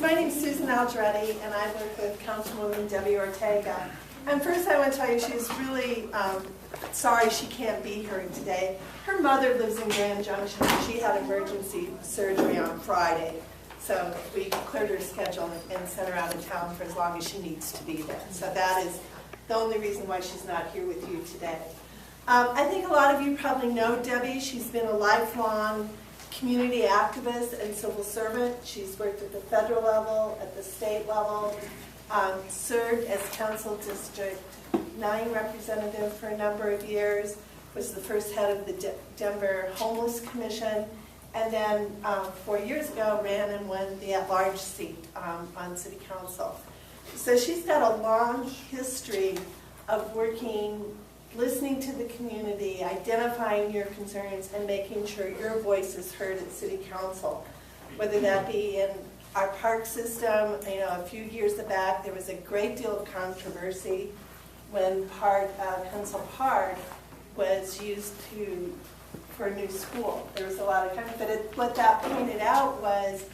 My name is Susan Algeretti, and I work with Councilwoman Debbie Ortega. And first I want to tell you she's really sorry she can't be here today. Her mother lives in Grand Junction, and she had emergency surgery on Friday. So we cleared her schedule and sent her out of town for as long as she needs to be there. So that is the only reason why she's not here with you today. I think a lot of you probably know Debbie. She's been a lifelong community activist and civil servant. She's worked at the federal level, at the state level, served as Council District 9 representative for a number of years, was the first head of the Denver Homeless Commission, and then 4 years ago ran and won the at-large seat on City Council. So she's got a long history of working, listening to the community, identifying your concerns, and making sure your voice is heard at City Council, whether that be in our park system. You know, a few years back, there was a great deal of controversy when Council Park was used for a new school. There was a lot of controversy, but what that pointed out was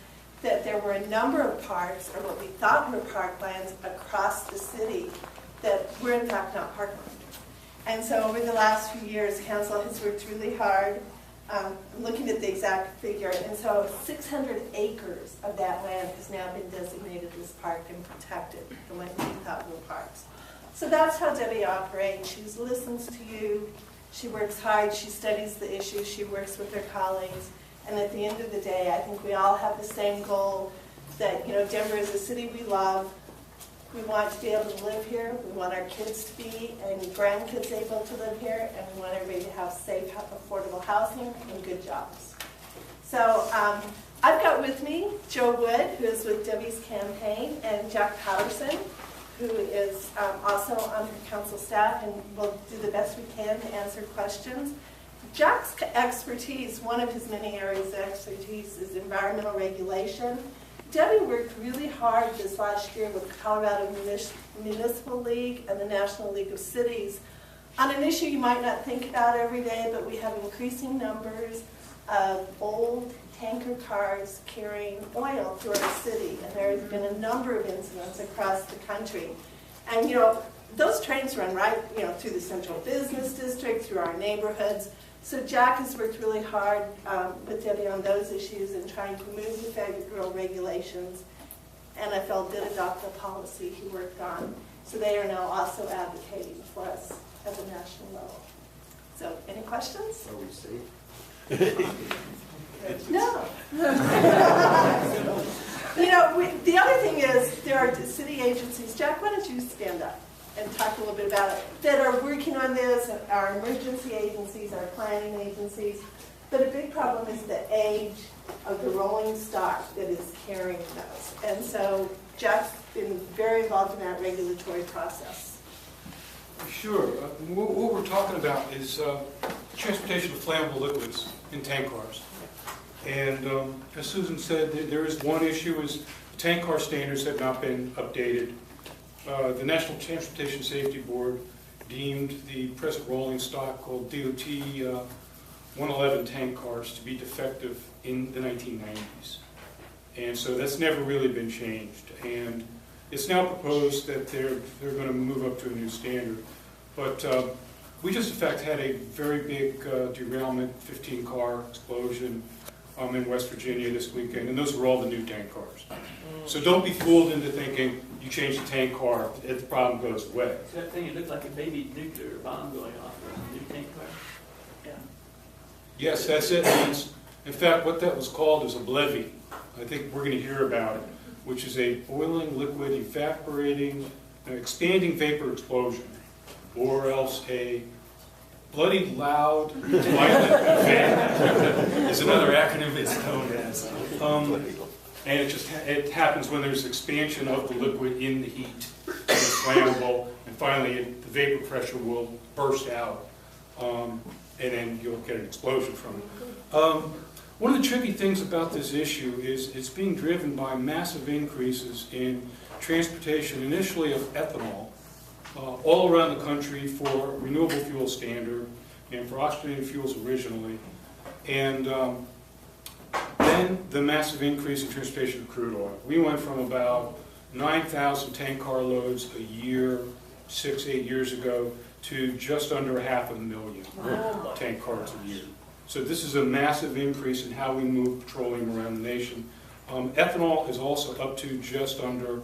that there were a number of parks, or what we thought were parklands, across the city that were in fact not parkland. And so over the last few years, Council has worked really hard. I'm looking at the exact figure, and so 600 acres of that land has now been designated as park and protected from what we thought were parks. So that's how Debbie operates. She listens to you, she works hard, she studies the issues, she works with her colleagues, and at the end of the day, I think we all have the same goal that, you know, Denver is a city we love. We want to be able to live here. We want our kids to be and grandkids able to live here, and we want everybody to have safe, affordable housing and good jobs. So I've got with me Joe Wood, who is with Debbie's campaign, and Jack Patterson, who is also on the council staff, and we'll do the best we can to answer questions. Jack's expertise, one of his many areas of expertise, is environmental regulation. Debbie worked really hard this last year with Colorado Municipal League and the National League of Cities on an issue you might not think about every day, but we have increasing numbers of old tanker cars carrying oil through our city, and there has been a number of incidents across the country. And, you know, those trains run right, you know, through the central business district, through our neighborhoods. So Jack has worked really hard with Debbie on those issues and trying to move the federal regulations. NFL did adopt the policy he worked on. So they are now also advocating for us at the national level. So any questions? Are we safe? No. You know, the other thing is there are city agencies. Jack, why don't you stand up and talk a little bit about it, that are working on this, our emergency agencies, our planning agencies. But a big problem is the age of the rolling stock that is carrying those. And so Jack's been very involved in that regulatory process. Sure. What we're talking about is transportation of flammable liquids in tank cars. And as Susan said, there is one issue is tank car standards have not been updated. The National Transportation Safety Board deemed the present rolling stock called DOT 111 tank cars to be defective in the 1990s. And so that's never really been changed. And it's now proposed that they're going to move up to a new standard. But we just, in fact, had a very big derailment, 15-car explosion in West Virginia this weekend, and those were all the new tank cars. So don't be fooled into thinking you change the tank car, the problem goes away. So that thing, it looked like a baby nuclear bomb going off a new tank car. Yeah. Yes, that's it. In fact, what that was called is a BLEVE. I think we're going to hear about it, which is a boiling, liquid, evaporating, expanding vapor explosion, or else a bloody loud, violent event is another acronym it's known as. And it happens when there's expansion of the liquid in the heat. It's flammable, and finally the vapor pressure will burst out, and then you'll get an explosion from it. One of the tricky things about this issue is it's being driven by massive increases in transportation, initially of ethanol, all around the country for renewable fuel standard and for oxygenated fuels originally. And then given the massive increase in transportation of crude oil, we went from about 9,000 tank car loads a year 6-8 years ago to just under 500,000 tank cars a year. So this is a massive increase in how we move petroleum around the nation. Ethanol is also up to just under,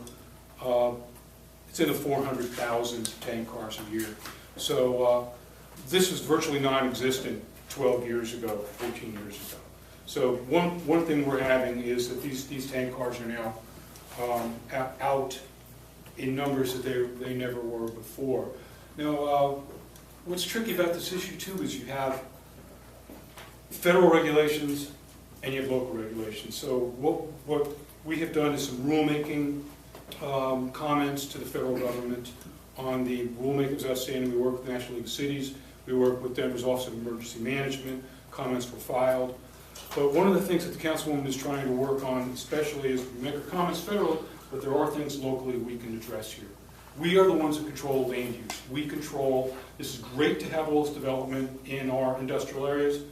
it's in the 400,000 tank cars a year. So this was virtually non-existent 12 years ago, 14 years ago. So one thing we're having is that these tank cars are now out in numbers that they never were before. Now, what's tricky about this issue too is you have federal regulations and you have local regulations. So what we have done is some rulemaking comments to the federal government on the rulemaking that's outstanding. We work with the National League of Cities. We work with Denver's Office of Emergency Management. Comments were filed. But one of the things that the Councilwoman is trying to work on especially is we make our comments federal, but there are things locally we can address here. We are the ones that control land use. We control, this is great to have all this development in our industrial areas,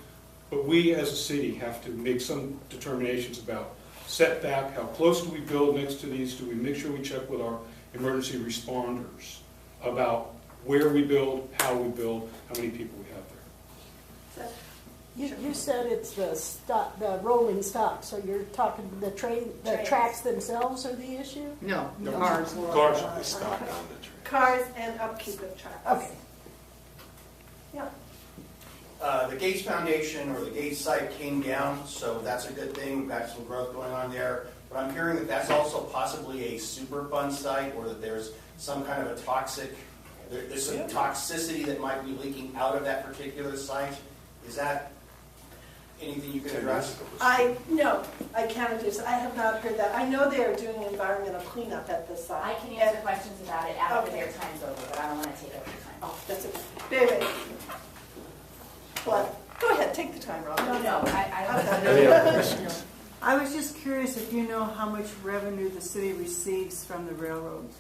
but we as a city have to make some determinations about setback, how close do we build next to these, do we make sure we check with our emergency responders about where we build, how we build, how many people we have there. You said it's the rolling stock, so you're talking the tracks themselves are the issue? No, No. cars. Cars. Stock on the train. Cars and upkeep of tracks. Okay. Yeah. The Gates Foundation or the Gates site came down, so that's a good thing. We've got some growth going on there. But I'm hearing that that's also possibly a Superfund site, or that there's some kind of a there's some toxicity that might be leaking out of that particular site. Is that anything you can address? No, I can't address. I have not heard that. I know they are doing environmental cleanup at the site. I can answer questions about it after Okay. their time's over, but I don't want to take up your time. Oh, that's okay. David. What? Go ahead, take the time, Robin. No, Any other questions? I was just curious if you know how much revenue the city receives from the railroads.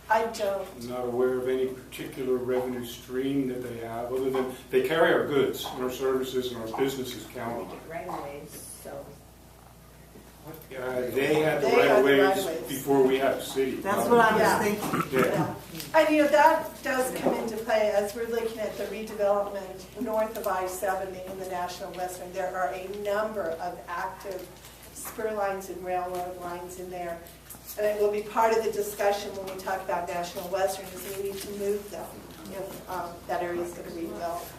I don't. I'm not aware of any particular revenue stream that they have, other than they carry our goods and our services and our businesses count on it. right away, so. They had the They right had of the ways right-of-ways. before we had the city. That's what I Yeah. was thinking. Yeah. Yeah. And that does come into play as we're looking at the redevelopment north of I-70 in the National Western. There are a number of active spur lines and railroad lines in there. And it will be part of the discussion when we talk about National Western, is we need to move them if that area is going to be redeveloped.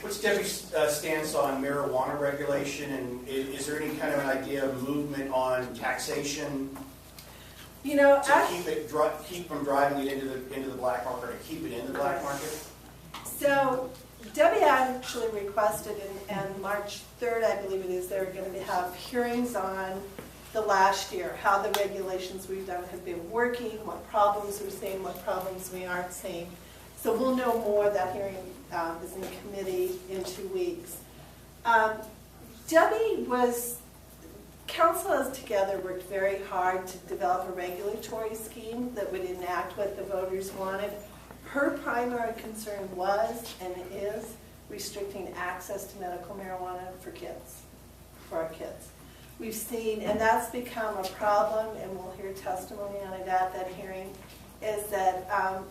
What's Debbie's stance on marijuana regulation, and is there any kind of an idea of movement on taxation to keep from driving it into the black market, or keep it in the black market? So Debbie actually requested, and March 3rd, I believe it is, they're going to have hearings on the last year, how the regulations we've done have been working, what problems we're seeing, what problems we aren't seeing. So we'll know more. That hearing is in committee in 2 weeks. Council has together worked very hard to develop a regulatory scheme that would enact what the voters wanted. Her primary concern was, and is, restricting access to medical marijuana for our kids. We've seen, and that's become a problem, and we'll hear testimony on it at that hearing, is that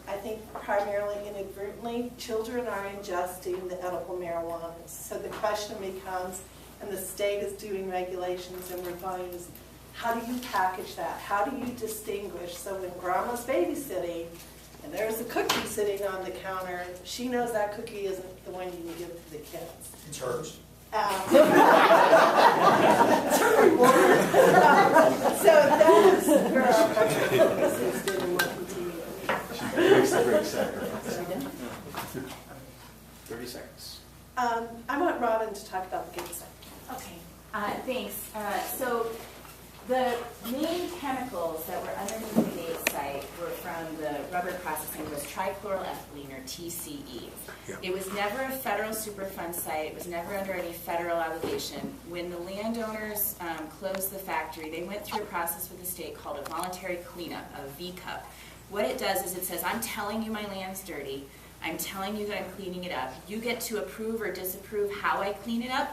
I think primarily inadvertently, children are ingesting the edible marijuana. So the question becomes, and the state is doing regulations and we're going, is how do you package that? How do you distinguish? So when grandma's babysitting, and there's a cookie sitting on the counter, she knows that cookie isn't the one you can give to the kids. It's hers. It's her reward. So that is where our budget is good and will continue. She makes a great sacrifice. 30 seconds. I want Robin to talk about the gate site. Okay, thanks. So the main chemicals that were underneath the gate site were from the rubber processing, was trichloroethylene, or TCE. Yeah. It was never a federal Superfund site. It was never under any federal obligation. When the landowners closed the factory, they went through a process with the state called a voluntary cleanup, a VCUP. What it does is it says, I'm telling you my land's dirty. I'm telling you that I'm cleaning it up. You get to approve or disapprove how I clean it up,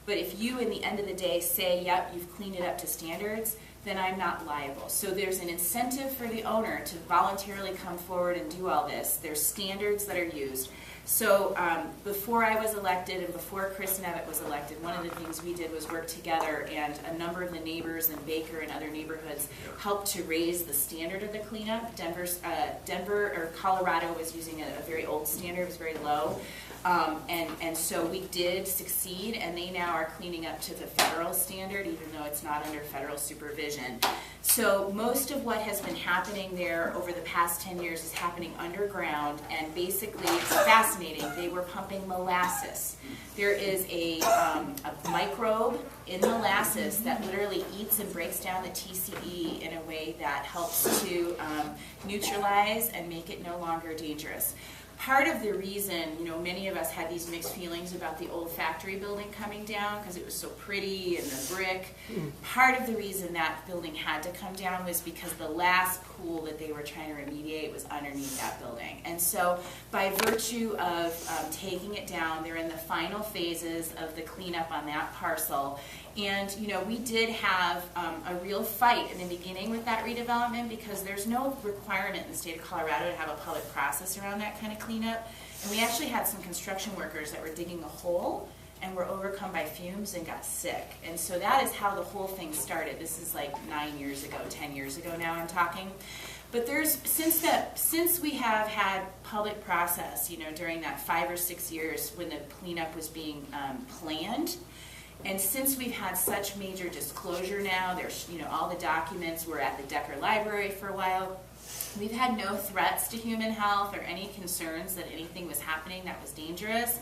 But if you, in the end of the day, say, yep, you've cleaned it up to standards, then I'm not liable. So there's an incentive for the owner to voluntarily come forward and do all this. There's standards that are used. So before I was elected and before Chris Nevitt was elected, one of the things we did was work together, and a number of the neighbors in Baker and other neighborhoods helped to raise the standard of the cleanup. Denver or Colorado was using a very old standard, it was very low. And so we did succeed, and they now are cleaning up to the federal standard, even though it's not under federal supervision. So most of what has been happening there over the past 10 years is happening underground, and basically it's fascinating. They were pumping molasses. There is a microbe in molasses that literally eats and breaks down the TCE in a way that helps to neutralize and make it no longer dangerous. Part of the reason, many of us had these mixed feelings about the old factory building coming down because it was so pretty and the brick. Part of the reason that building had to come down was because the last pool that they were trying to remediate was underneath that building. And so by virtue of taking it down, they're in the final phases of the cleanup on that parcel. And, we did have a real fight in the beginning with that redevelopment because there's no requirement in the state of Colorado to have a public process around that kind of cleanup. And we actually had some construction workers that were digging a hole and were overcome by fumes and got sick. And so that is how the whole thing started. This is like 9 years ago, 10 years ago now I'm talking. But since we have had public process, during that 5 or 6 years when the cleanup was being planned, and since we've had such major disclosure now, there's, all the documents were at the Decker Library for a while. We've had no threats to human health or any concerns that anything was happening that was dangerous.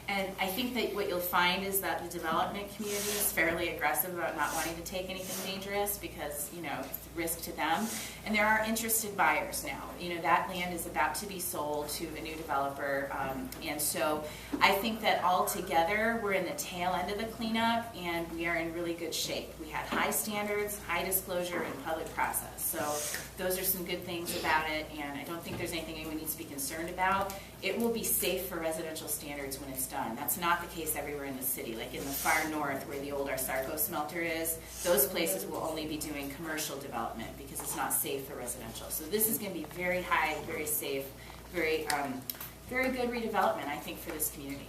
And I think that what you'll find is that the development community is fairly aggressive about not wanting to take anything dangerous because, it's a risk to them. And there are interested buyers now. That land is about to be sold to a new developer. And so I think that altogether we're in the tail end of the cleanup and we are in really good shape. We had high standards, high disclosure, and public process. So those are some good things about it, and I don't think there's anything anyone needs to be concerned about. It will be safe for residential standards when it's done. That's not the case everywhere in the city. Like in the far north where the old Arsarco smelter is, those places will only be doing commercial development because it's not safe for residential. So this is going to be very high, very safe, very good redevelopment, I think, for this community.